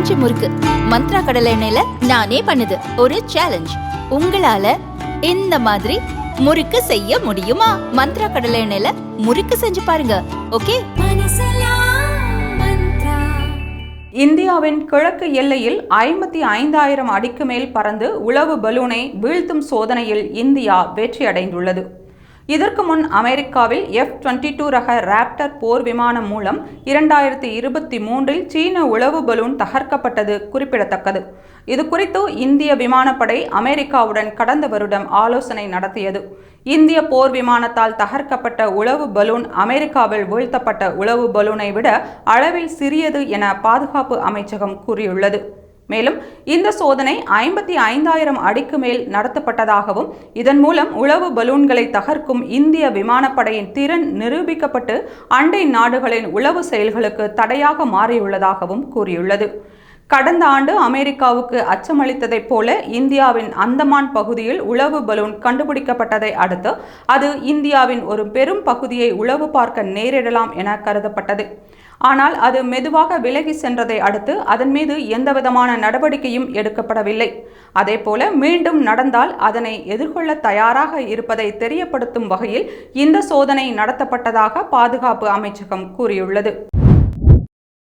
பஞ்சு முறுக்கு மந்த்ரா கடலை எண்ணெயில நானே பண்ணுது ஒரு சேலஞ்ச். உங்களால இந்த மாதிரி முறுக்கு செய்ய முடியுமா? மந்த்ரா கடலை எண்ணெயில முறுக்கு செஞ்சு பாருங்க. ஓகே. இந்தியாவின் கிழக்கு எல்லையில் 55,000 அடிக்கு மேல் பறந்து உளவு பலூனை வீழ்த்தும் சோதனையில் இந்தியா வெற்றியடைந்துள்ளது. இதற்கு முன் அமெரிக்காவில் F-22 ரக ராப்டர் போர் விமானம் மூலம் 2023இல் சீன உளவு பலூன் தகர்க்கப்பட்டது குறிப்பிடத்தக்கது. இது குறித்து இந்திய விமானப்படை அமெரிக்காவுடன் கடந்த வருடம் ஆலோசனை நடத்தியது. இந்திய போர் விமானத்தால் தகர்க்கப்பட்ட உளவு பலூன் அமெரிக்காவில் வீழ்த்தப்பட்ட உளவு பலூனை விட அளவில் சிறியது என பாதுகாப்பு அமைச்சகம் கூறியுள்ளது. மேலும் இந்த சோதனை 55,000 அடிக்கு மேல் நடத்தப்பட்டதாகவும் இதன் மூலம் உளவு பலூன்களை தகர்க்கும் இந்திய விமானப்படையின் திறன் நிரூபிக்கப்பட்டு அண்டை நாடுகளின் உளவு செயல்களுக்கு தடையாக மாறியுள்ளதாகவும் கூறியுள்ளது. கடந்த ஆண்டு அமெரிக்காவுக்கு அச்சமளித்ததைப் போல இந்தியாவின் அந்தமான் பகுதியில் உளவு பலூன் கண்டுபிடிக்கப்பட்டதை அடுத்து அது இந்தியாவின் ஒரு பெரும் பகுதியை உளவு பார்க்க நேரிடலாம் என கருதப்பட்டது. ஆனால் அது மெதுவாக விலகி சென்றதை அடுத்து அதன் மீது எந்தவிதமான நடவடிக்கையும் எடுக்கப்படவில்லை. அதேபோல மீண்டும் நடந்தால் அதனை எதிர்கொள்ள தயாராக இருப்பதை தெரியப்படுத்தும் வகையில் இந்த சோதனை நடத்தப்பட்டதாக பாதுகாப்பு அமைச்சகம் கூறியுள்ளது.